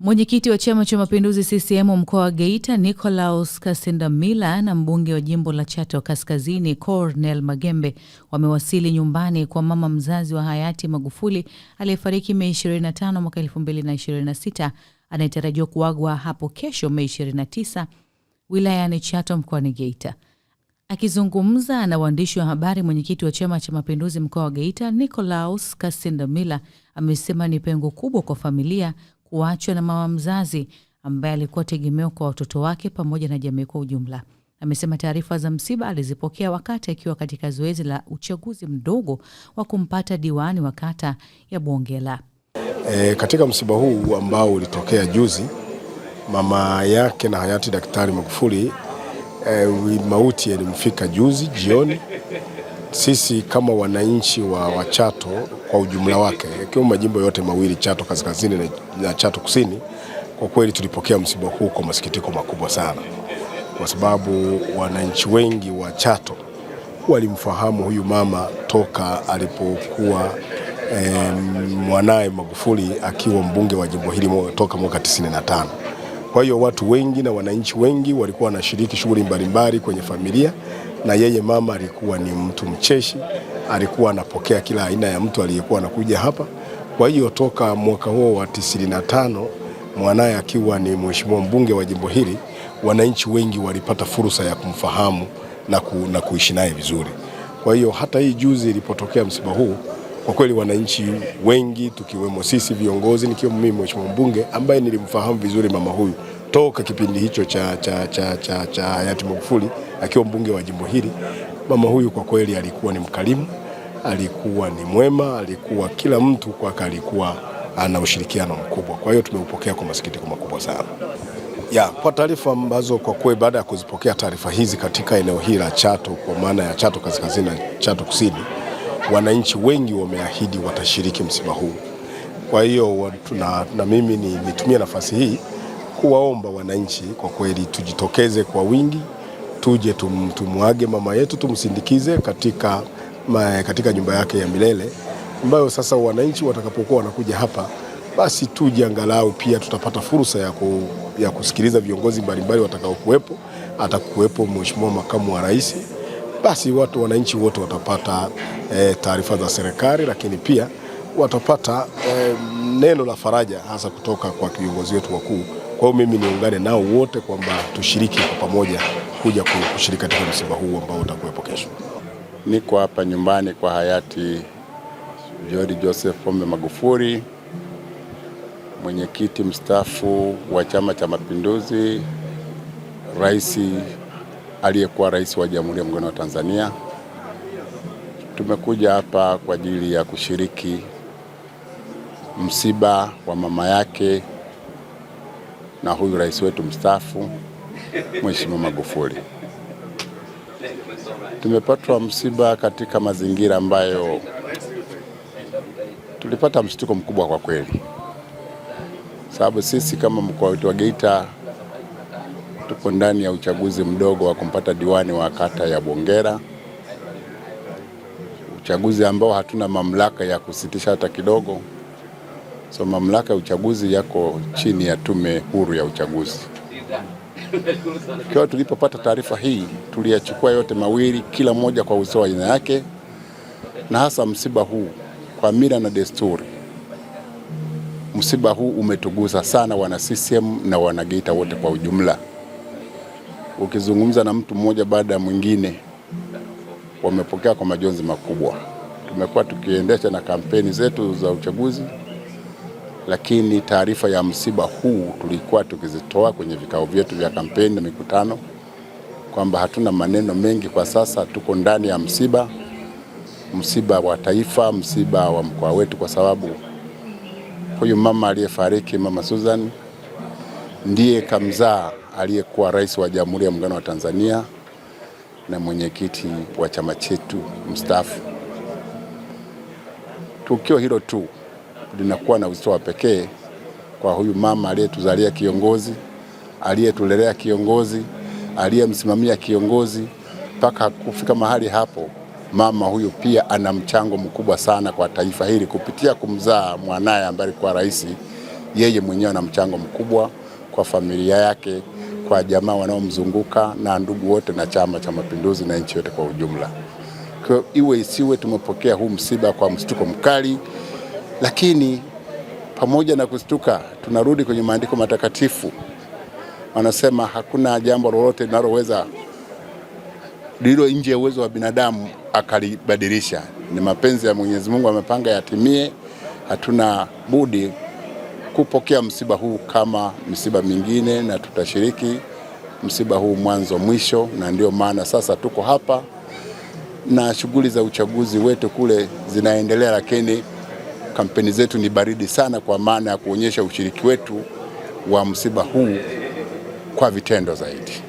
Mwenyekiti wa Chama cha Mapinduzi CCM mkoa wa Geita Nicolaus Kasindamila na mbunge wa jimbo la Chato Kaskazini Cornel Magembe wamewasili nyumbani kwa mama mzazi wa hayati Magufuli aliyefariki Mei 25 mwaka 2026, anayetarajiwa kuagwa hapo kesho Mei 29 wilayani Chato mkoani Geita. Akizungumza na waandishi wa habari, mwenyekiti wa Chama cha Mapinduzi mkoa wa Geita Nicolaus Kasindamila amesema ni pengo kubwa kwa familia kuachwa na mama mzazi ambaye alikuwa tegemeo kwa watoto wake pamoja na jamii kwa ujumla. Amesema taarifa za msiba alizipokea wakati akiwa katika zoezi la uchaguzi mdogo wa kumpata diwani wa kata ya Bongela. Katika msiba huu ambao ulitokea juzi, mama yake na hayati Daktari Magufuli mauti yalimfika juzi jioni. Sisi kama wananchi wa Chato kwa ujumla wake, ikiwa majimbo yote mawili, Chato Kaskazini na Chato Kusini, kwa kweli tulipokea msiba huu kwa masikitiko makubwa sana, kwa sababu wananchi wengi wa Chato walimfahamu huyu mama toka alipokuwa mwanae Magufuli akiwa mbunge wa jimbo hili toka mwaka 95. Kwa hiyo watu wengi na wananchi wengi walikuwa wanashiriki shughuli mbalimbali kwenye familia, na yeye mama alikuwa ni mtu mcheshi, alikuwa anapokea kila aina ya mtu aliyekuwa anakuja hapa. Kwa hiyo toka mwaka huo wa 95 mwanae akiwa ni mheshimiwa mbunge wa jimbo hili, wananchi wengi walipata fursa ya kumfahamu na kuishi naye vizuri. Kwa hiyo hata hii juzi ilipotokea msiba huu, kwa kweli wananchi wengi tukiwemo sisi viongozi, nikiwemo mimi mheshimiwa mbunge ambaye nilimfahamu vizuri mama huyu toka kipindi hicho cha hayati Magufuli akiwa mbunge wa jimbo hili, mama huyu kwa kweli alikuwa ni mkarimu, alikuwa ni mwema, alikuwa kila mtu kwake alikuwa ana ushirikiano mkubwa. Kwa hiyo tumeupokea kwa masikitiko makubwa sana. Kwa taarifa ambazo kwa kweli baada ya kuzipokea taarifa hizi katika eneo hili la Chato, kwa maana ya Chato Kaskazini na Chato Kusini, wananchi wengi wameahidi watashiriki msiba huu. Kwa hiyo na mimi nitumie nafasi hii kuwaomba wananchi kwa kweli tujitokeze kwa wingi, tuje tumuage mama yetu, tumsindikize katika nyumba yake ya milele, ambayo sasa wananchi watakapokuwa wanakuja hapa, basi tuje angalau pia tutapata fursa ya kusikiliza viongozi mbalimbali watakaokuwepo. Atakuwepo mheshimiwa makamu wa rais, basi wananchi wote watapata taarifa za serikali, lakini pia watapata neno la faraja hasa kutoka kwa viongozi wetu wakuu. Kwa hiyo mimi niungane nao wote kwamba tushiriki kwa pamoja kuja kushiriki katika msiba huu ambao utakuwepo kesho. Niko hapa nyumbani kwa hayati John Joseph Pombe Magufuli, mwenyekiti mstaafu wa Chama cha Mapinduzi, aliyekuwa rais wa Jamhuri ya Muungano wa Tanzania. Tumekuja hapa kwa ajili ya kushiriki msiba wa mama yake na huyu rais wetu mstaafu Mheshimiwa Magufuli. Tumepatwa msiba katika mazingira ambayo tulipata mshtuko mkubwa kwa kweli, sababu sisi kama mkoa wetu wa Geita tupo ndani ya uchaguzi mdogo wa kumpata diwani wa kata ya Bongela, uchaguzi ambao hatuna mamlaka ya kusitisha hata kidogo. So mamlaka ya uchaguzi yako chini ya Tume Huru ya Uchaguzi. Kwa tulipopata taarifa hii, tuliyachukua yote mawili, kila moja kwa usawa aina yake, na hasa msiba huu kwa mila na desturi. Msiba huu umetugusa sana wana CCM na wana Geita wote kwa ujumla. Ukizungumza na mtu mmoja baada ya mwingine, wamepokea kwa majonzi makubwa. Tumekuwa tukiendesha na kampeni zetu za uchaguzi, lakini taarifa ya msiba huu tulikuwa tukizitoa kwenye vikao vyetu vya kampeni na mikutano, kwamba hatuna maneno mengi kwa sasa, tuko ndani ya msiba wa taifa, msiba wa mkoa wetu, kwa sababu huyu mama aliyefariki, Mama Susan, ndiye kamzaa aliyekuwa rais wa Jamhuri ya Muungano wa Tanzania na mwenyekiti wa chama chetu mstaafu. Tukio hilo tu linakuwa na uzito wa pekee kwa huyu mama aliyetuzalia kiongozi, aliyetulelea kiongozi, aliyemsimamia kiongozi mpaka kufika mahali hapo. Mama huyu pia ana mchango mkubwa sana kwa taifa hili kupitia kumzaa mwanae ambaye alikuwa rais, yeye mwenyewe ana mchango mkubwa kwa familia yake, kwa jamaa wanaomzunguka na ndugu wote na Chama cha Mapinduzi na nchi yote kwa ujumla. Kwa iwe isiwe, tumepokea huu msiba kwa mshtuko mkali, lakini pamoja na kushtuka, tunarudi kwenye maandiko matakatifu. Wanasema hakuna jambo lolote linaloweza lilo nje ya uwezo wa binadamu akalibadilisha. Ni mapenzi ya Mwenyezi Mungu amepanga yatimie. Hatuna budi kupokea msiba huu kama msiba mingine, na tutashiriki msiba huu mwanzo mwisho, na ndio maana sasa tuko hapa na shughuli za uchaguzi wetu kule zinaendelea, lakini kampeni zetu ni baridi sana, kwa maana ya kuonyesha ushiriki wetu wa msiba huu kwa vitendo zaidi.